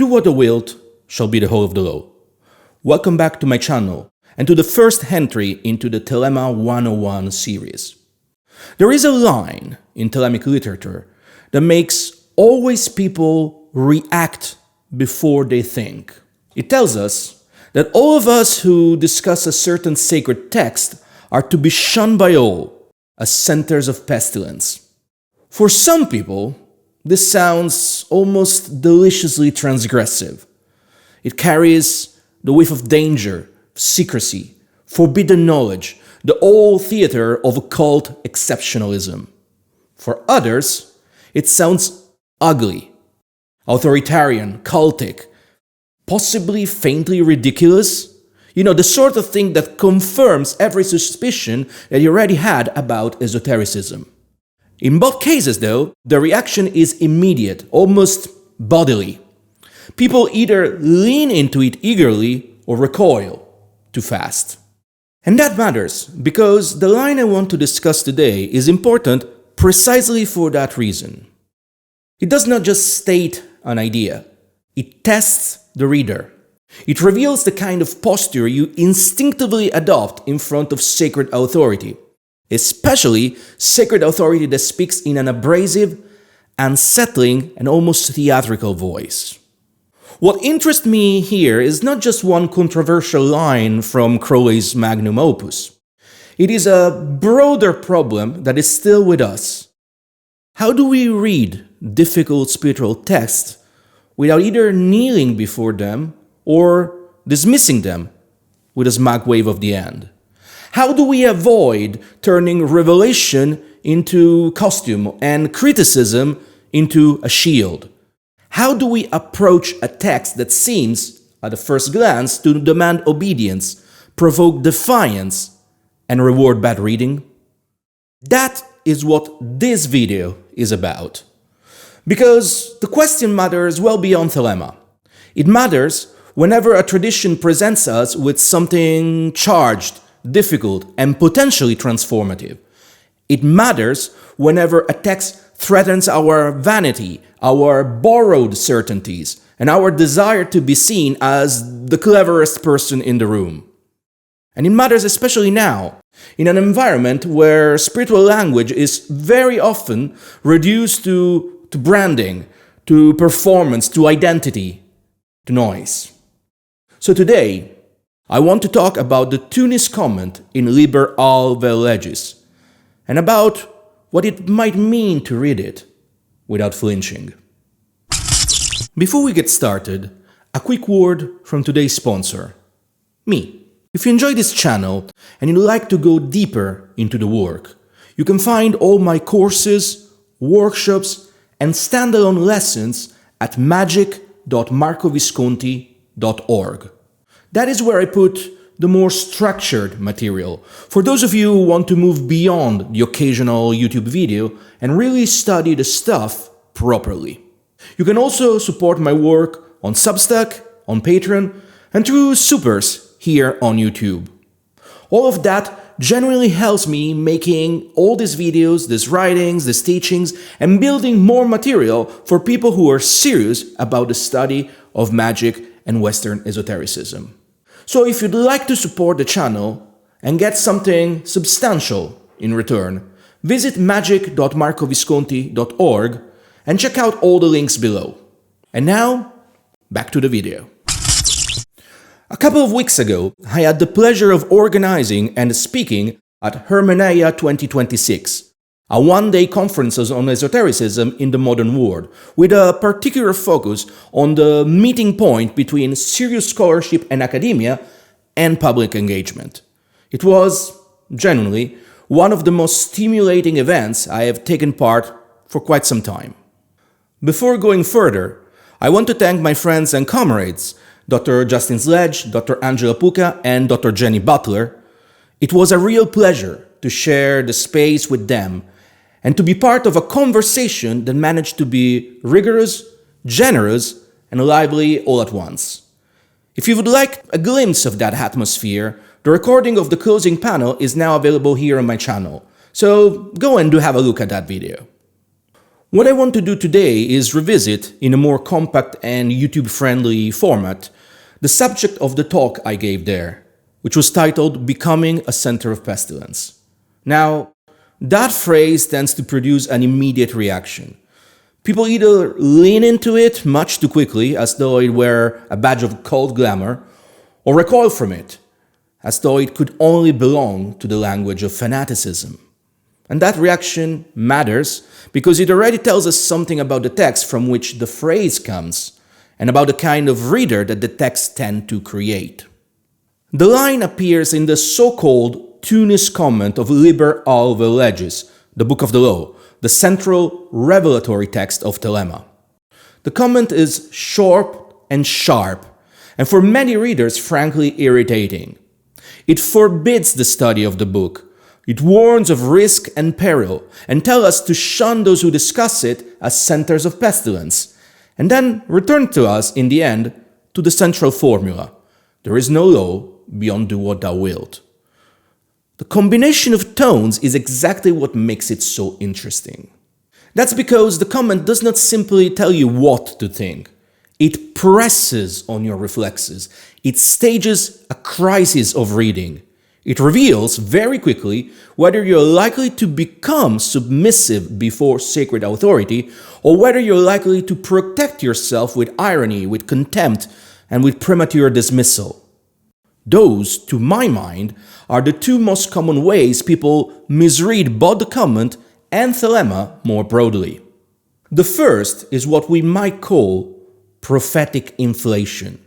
Do what the wilt shall be the whole of the law. Welcome back to my channel and to the first entry into the Thelema 101 series. There is a line in Thelemic literature that makes always people react before they think. It tells us that all of us who discuss a certain sacred text are to be shunned by all as centers of pestilence. For some people, this sounds almost deliciously transgressive. It carries the whiff of danger, secrecy, forbidden knowledge, the old theater of occult exceptionalism. For others, it sounds ugly, authoritarian, cultic, possibly faintly ridiculous. You know, the sort of thing that confirms every suspicion that you already had about esotericism. In both cases, though, the reaction is immediate, almost bodily. People either lean into it eagerly or recoil too fast. And that matters, because the line I want to discuss today is important precisely for that reason. It does not just state an idea, it tests the reader. It reveals the kind of posture you instinctively adopt in front of sacred authority, especially sacred authority that speaks in an abrasive, unsettling, and almost theatrical voice. What interests me here is not just one controversial line from Crowley's magnum opus. It is a broader problem that is still with us. How do we read difficult spiritual texts without either kneeling before them or dismissing them with a smug wave of the hand? How do we avoid turning revelation into costume and criticism into a shield? How do we approach a text that seems, at a first glance, to demand obedience, provoke defiance, and reward bad reading? That is what this video is about. Because the question matters well beyond Thelema. It matters whenever a tradition presents us with something charged, difficult, and potentially transformative. It matters whenever a text threatens our vanity, our borrowed certainties, and our desire to be seen as the cleverest person in the room. And it matters especially now, in an environment where spiritual language is very often reduced to branding, to performance, to identity, to noise. So today, I want to talk about the Tunis Comment in Liber al Legis, and about what it might mean to read it without flinching. Before we get started, a quick word from today's sponsor, me. If you enjoy this channel and you'd like to go deeper into the work, you can find all my courses, workshops, and standalone lessons at magick.marcovisconti.org. That is where I put the more structured material, for those of you who want to move beyond the occasional YouTube video and really study the stuff properly. You can also support my work on Substack, on Patreon, and through supers here on YouTube. All of that genuinely helps me making all these videos, these writings, these teachings, and building more material for people who are serious about the study of magic and Western esotericism. So if you'd like to support the channel and get something substantial in return, visit magick.marcovisconti.org and check out all the links below. And now, back to the video. A couple of weeks ago, I had the pleasure of organizing and speaking at Hermēneia 2026, a one-day conference on esotericism in the modern world, with a particular focus on the meeting point between serious scholarship and academia and public engagement. It was, genuinely, one of the most stimulating events I have taken part for quite some time. Before going further, I want to thank my friends and comrades, Dr. Justin Sledge, Dr. Angela Puka, and Dr. Jenny Butler. It was a real pleasure to share the space with them and to be part of a conversation that managed to be rigorous, generous, and lively all at once. If you would like a glimpse of that atmosphere, the recording of the closing panel is now available here on my channel, so go and do have a look at that video. What I want to do today is revisit, in a more compact and YouTube-friendly format, the subject of the talk I gave there, which was titled Becoming a Center of Pestilence. Now, that phrase tends to produce an immediate reaction. People either lean into it much too quickly, as though it were a badge of cult glamour, or recoil from it, as though it could only belong to the language of fanaticism. And that reaction matters because it already tells us something about the text from which the phrase comes, and about the kind of reader that the texts tend to create. The line appears in the so-called Tunis Comment of Liber the Legis, the Book of the Law, the central revelatory text of Thelema. The comment is short and sharp, and for many readers frankly irritating. It forbids the study of the book. It warns of risk and peril, and tells us to shun those who discuss it as centers of pestilence, and then return to us, in the end, to the central formula: there is no law beyond do what thou wilt. The combination of tones is exactly what makes it so interesting. That's because the comment does not simply tell you what to think. It presses on your reflexes. It stages a crisis of reading. It reveals very quickly whether you're likely to become submissive before sacred authority, or whether you're likely to protect yourself with irony, with contempt, and with premature dismissal. Those, to my mind, are the two most common ways people misread both the comment and Thelema more broadly. The first is what we might call prophetic inflation.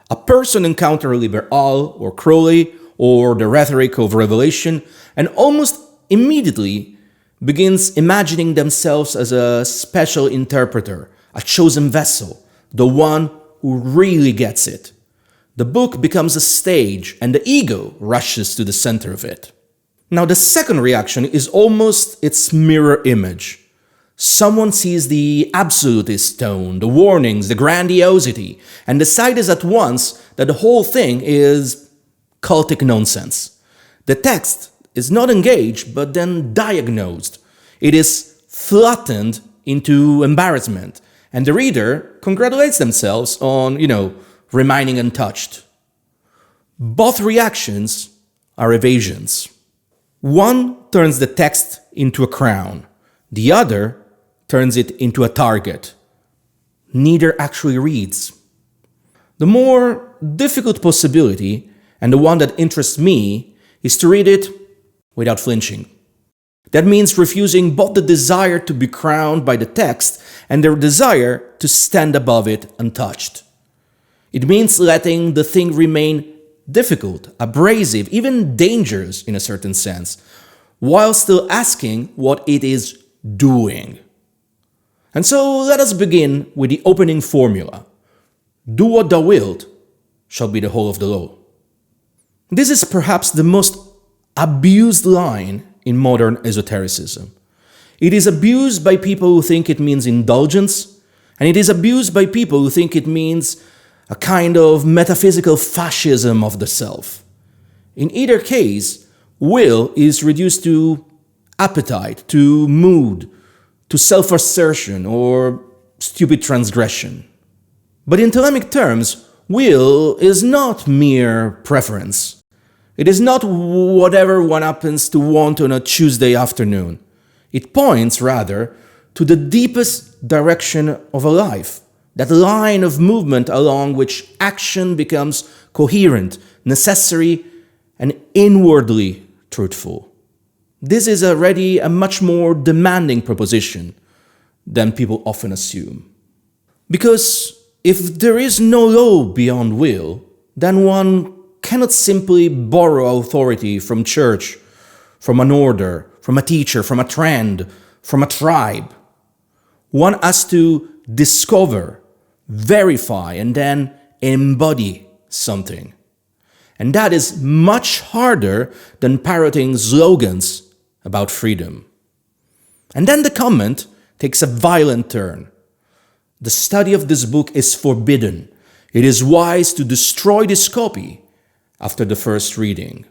A person encounters Liber or Crowley or the rhetoric of revelation and almost immediately begins imagining themselves as a special interpreter, a chosen vessel, the one who really gets it. The book becomes a stage and the ego rushes to the center of it. Now, the second reaction is almost its mirror image. Someone sees the absolutist tone, the warnings, the grandiosity, and decides at once that the whole thing is cultic nonsense. The text is not engaged, but then diagnosed. It is flattened into embarrassment, and the reader congratulates themselves on, remaining untouched. Both reactions are evasions. One turns the text into a crown. The other turns it into a target. Neither actually reads. The more difficult possibility, and the one that interests me, is to read it without flinching. That means refusing both the desire to be crowned by the text and the desire to stand above it untouched. It means letting the thing remain difficult, abrasive, even dangerous in a certain sense, while still asking what it is doing. And so let us begin with the opening formula. Do what thou wilt shall be the whole of the law. This is perhaps the most abused line in modern esotericism. It is abused by people who think it means indulgence, and it is abused by people who think it means a kind of metaphysical fascism of the self. In either case, will is reduced to appetite, to mood, to self-assertion, or stupid transgression. But in Thelemic terms, will is not mere preference. It is not whatever one happens to want on a Tuesday afternoon. It points, rather, to the deepest direction of a life, that line of movement along which action becomes coherent, necessary, and inwardly truthful. This is already a much more demanding proposition than people often assume. Because if there is no law beyond will, then one cannot simply borrow authority from church, from an order, from a teacher, from a trend, from a tribe. One has to discover, verify, and then embody something. And that is much harder than parroting slogans about freedom. And then the comment takes a violent turn. The study of this book is forbidden. It is wise to destroy this copy after the first reading.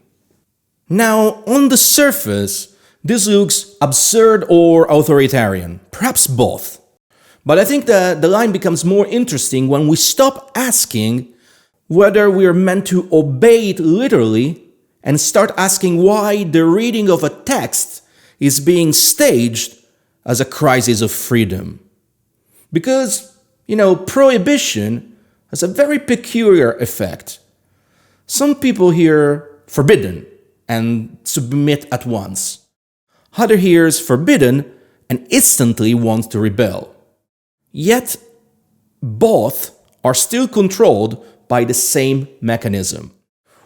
Now, on the surface, This looks absurd or authoritarian, perhaps both. But I think that the line becomes more interesting when we stop asking whether we are meant to obey it literally and start asking why the reading of a text is being staged as a crisis of freedom. Because, prohibition has a very peculiar effect. Some people hear forbidden and submit at once. Other hears forbidden and instantly wants to rebel. Yet, both are still controlled by the same mechanism.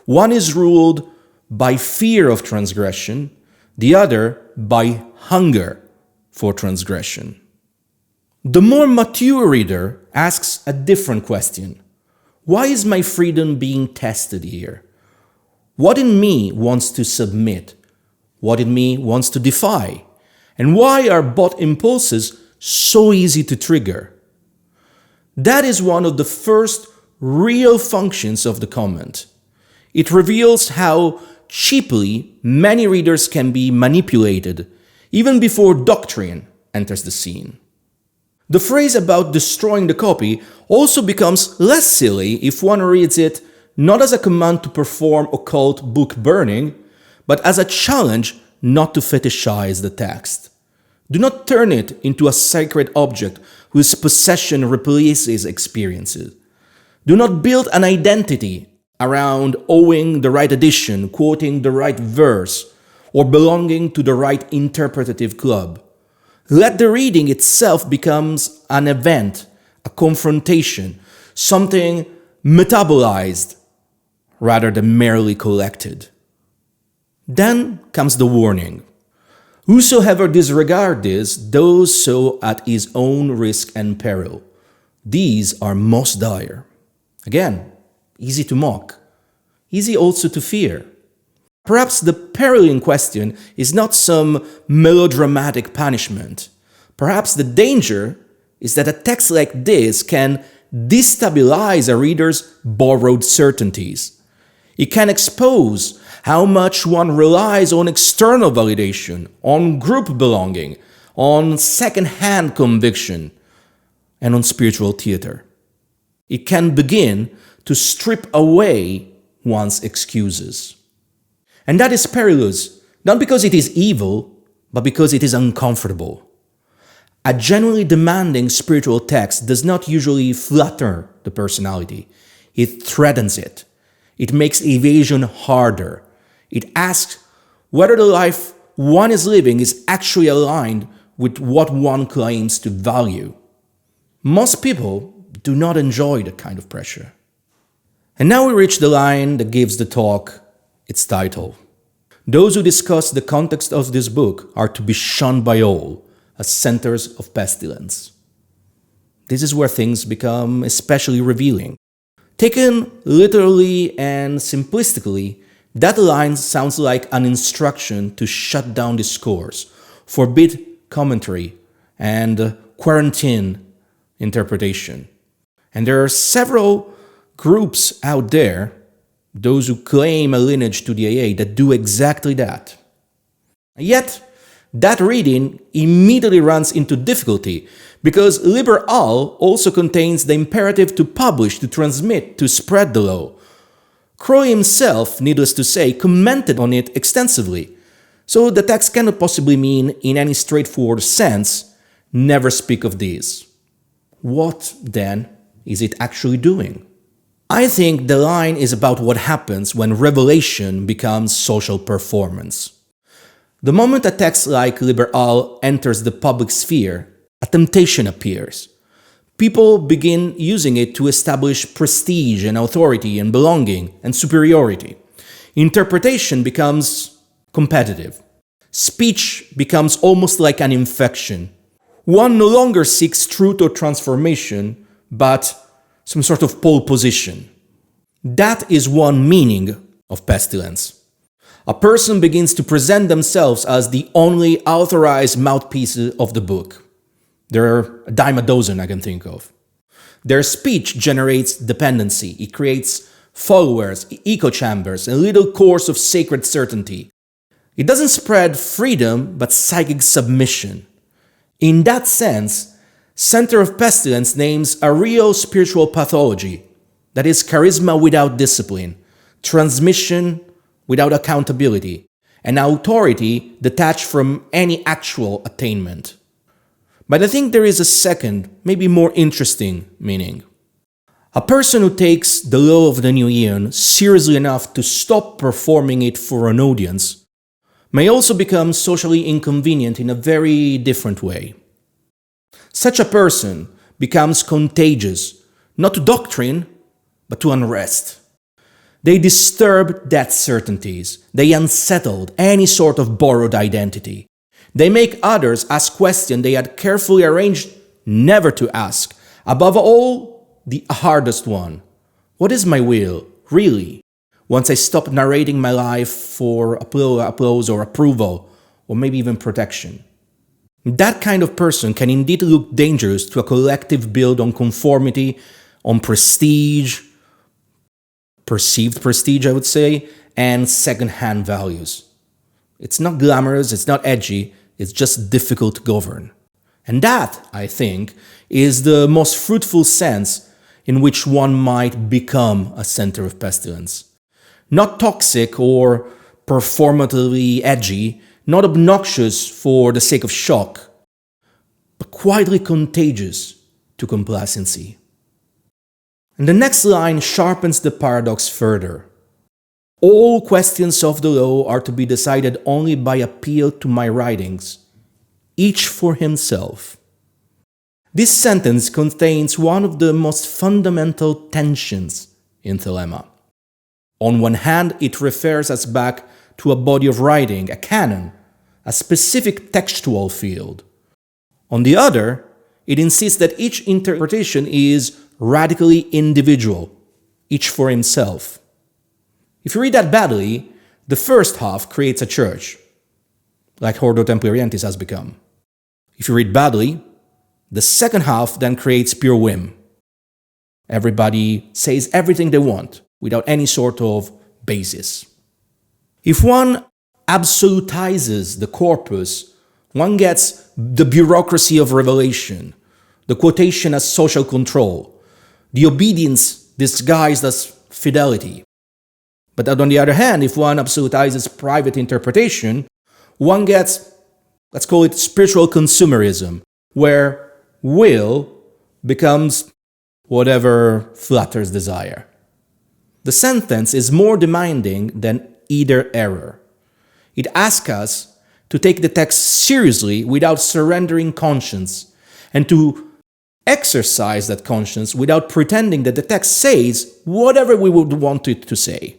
One is ruled by fear of transgression, the other by hunger for transgression. The more mature reader asks a different question. Why is my freedom being tested here? What in me wants to submit? What in me wants to defy? And why are both impulses so easy to trigger? That is one of the first real functions of the comment. It reveals how cheaply many readers can be manipulated, even before doctrine enters the scene. The phrase about destroying the copy also becomes less silly if one reads it not as a command to perform occult book burning, but as a challenge not to fetishize the text. Do not turn it into a sacred object whose possession replaces experiences. Do not build an identity around owning the right edition, quoting the right verse, or belonging to the right interpretative club. Let the reading itself become an event, a confrontation, something metabolized rather than merely collected. Then comes the warning. Whosoever disregard this does so at his own risk and peril. These are most dire. Again, easy to mock, easy also to fear. Perhaps the peril in question is not some melodramatic punishment. Perhaps the danger is that a text like this can destabilize a reader's borrowed certainties. It can expose how much one relies on external validation, on group belonging, on second-hand conviction, and on spiritual theater. It can begin to strip away one's excuses. And that is perilous, not because it is evil, but because it is uncomfortable. A genuinely demanding spiritual text does not usually flatter the personality. It threatens it. It makes evasion harder. It asks whether the life one is living is actually aligned with what one claims to value. Most people do not enjoy that kind of pressure. And now we reach the line that gives the talk its title. Those who discuss the context of this book are to be shunned by all as centers of pestilence. This is where things become especially revealing. Taken literally and simplistically, that line sounds like an instruction to shut down discourse, forbid commentary, and quarantine interpretation. And there are several groups out there, those who claim a lineage to the AA, that do exactly that. Yet, that reading immediately runs into difficulty because Liber also contains the imperative to publish, to transmit, to spread the law. Crowley himself, needless to say, commented on it extensively, so the text cannot possibly mean, in any straightforward sense, never speak of these. What, then, is it actually doing? I think the line is about what happens when revelation becomes social performance. The moment a text like Liber enters the public sphere, a temptation appears. People begin using it to establish prestige and authority and belonging and superiority. Interpretation becomes competitive. Speech becomes almost like an infection. One no longer seeks truth or transformation, but some sort of pole position. That is one meaning of pestilence. A person begins to present themselves as the only authorized mouthpiece of the book. There are a dime a dozen I can think of. Their speech generates dependency. It creates followers, echo chambers, a little course of sacred certainty. It doesn't spread freedom, but psychic submission. In that sense, Center of Pestilence names a real spiritual pathology, that is charisma without discipline, transmission without accountability, and authority detached from any actual attainment. But I think there is a second, maybe more interesting meaning. A person who takes the law of the new eon seriously enough to stop performing it for an audience may also become socially inconvenient in a very different way. Such a person becomes contagious, not to doctrine, but to unrest. They disturb death certainties. They unsettled any sort of borrowed identity. They make others ask questions they had carefully arranged never to ask. Above all, the hardest one. What is my will, really? Once I stop narrating my life for applause or approval, or maybe even protection. That kind of person can indeed look dangerous to a collective built on conformity, on prestige, perceived prestige, I would say, and second-hand values. It's not glamorous, it's not edgy, it's just difficult to govern. And that, I think, is the most fruitful sense in which one might become a center of pestilence. Not toxic or performatively edgy, not obnoxious for the sake of shock, but quietly contagious to complacency. And the next line sharpens the paradox further. All questions of the law are to be decided only by appeal to my writings, each for himself. This sentence contains one of the most fundamental tensions in Thelema. On one hand, it refers us back to a body of writing, a canon, a specific textual field. On the other, it insists that each interpretation is radically individual, each for himself. If you read that badly, the first half creates a church, like Ordo Templarientis has become. If you read badly, the second half then creates pure whim. Everybody says everything they want, without any sort of basis. If one absolutizes the corpus, one gets the bureaucracy of revelation, the quotation as social control, the obedience disguised as fidelity. But on the other hand, if one absolutizes private interpretation, one gets, let's call it spiritual consumerism, where will becomes whatever flatters desire. The sentence is more demanding than either error. It asks us to take the text seriously without surrendering conscience, and to exercise that conscience without pretending that the text says whatever we would want it to say.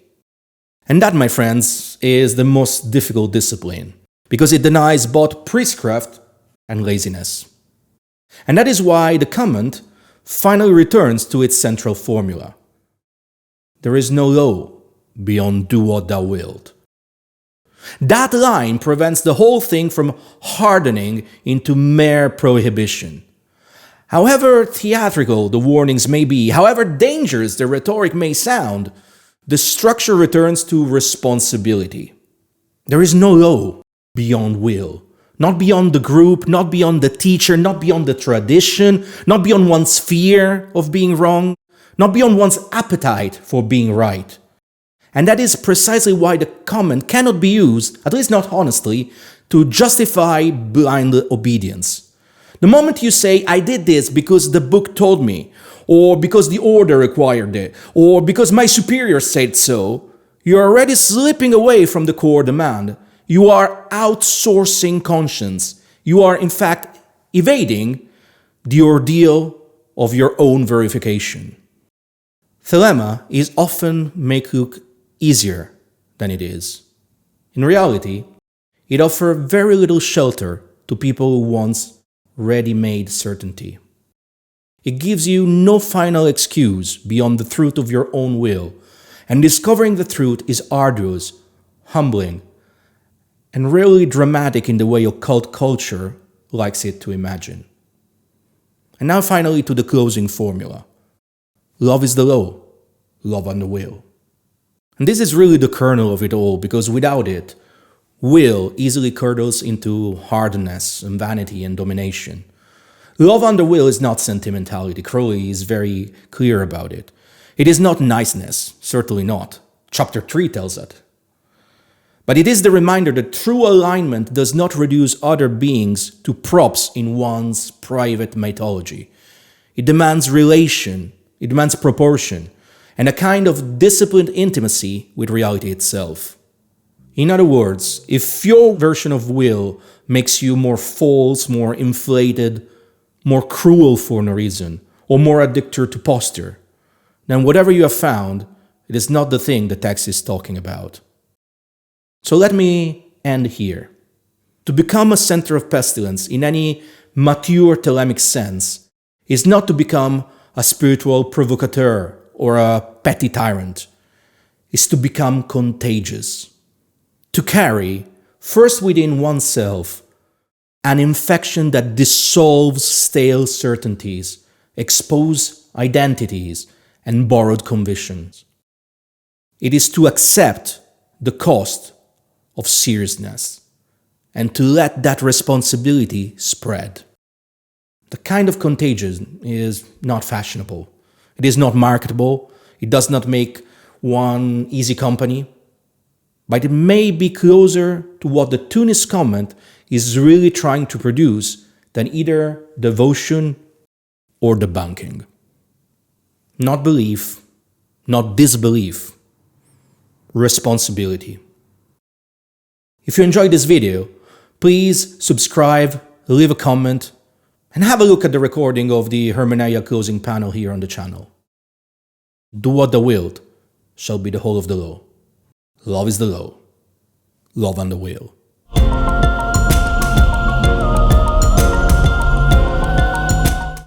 And that, my friends, is the most difficult discipline, because it denies both priestcraft and laziness. And that is why the comment finally returns to its central formula. There is no law beyond do what thou wilt. That line prevents the whole thing from hardening into mere prohibition. However theatrical the warnings may be, however dangerous the rhetoric may sound, the structure returns to responsibility. There is no law beyond will. Not beyond the group, not beyond the teacher, not beyond the tradition, not beyond one's fear of being wrong, not beyond one's appetite for being right. And that is precisely why the comment cannot be used, at least not honestly, to justify blind obedience. The moment you say, I did this because the book told me, or because the order required it, or because my superior said so, you're already slipping away from the core demand. You are outsourcing conscience. You are, in fact, evading the ordeal of your own verification. Thelema is often made look easier than it is. In reality, it offers very little shelter to people who want ready-made certainty. It gives you no final excuse beyond the truth of your own will, and discovering the truth is arduous, humbling, and rarely dramatic in the way occult culture likes it to imagine. And now finally to the closing formula. Love is the law, love and the will. And this is really the kernel of it all, because without it, Will easily curdles into hardness and vanity and domination. Love under will is not sentimentality. Crowley is very clear about it. It is not niceness, certainly not. Chapter 3 tells it. But it is the reminder that true alignment does not reduce other beings to props in one's private mythology. It demands relation, it demands proportion, and a kind of disciplined intimacy with reality itself. In other words, if your version of will makes you more false, more inflated, more cruel for no reason, or more addicted to posture, then whatever you have found, it is not the thing the text is talking about. So let me end here. To become a center of pestilence in any mature Thelemic sense is not to become a spiritual provocateur or a petty tyrant. It's to become contagious. To carry, first within oneself, an infection that dissolves stale certainties, expose identities, and borrowed convictions. It is to accept the cost of seriousness and to let that responsibility spread. The kind of contagion is not fashionable. It is not marketable. It does not make one easy company. But it may be closer to what the Tunis Comment is really trying to produce than either devotion or debunking. Not belief, not disbelief, responsibility. If you enjoyed this video, please subscribe, leave a comment, and have a look at the recording of the Hermēneia closing panel here on the channel. Do what the Wilt shall be the whole of the law. Love is the law. Love under will.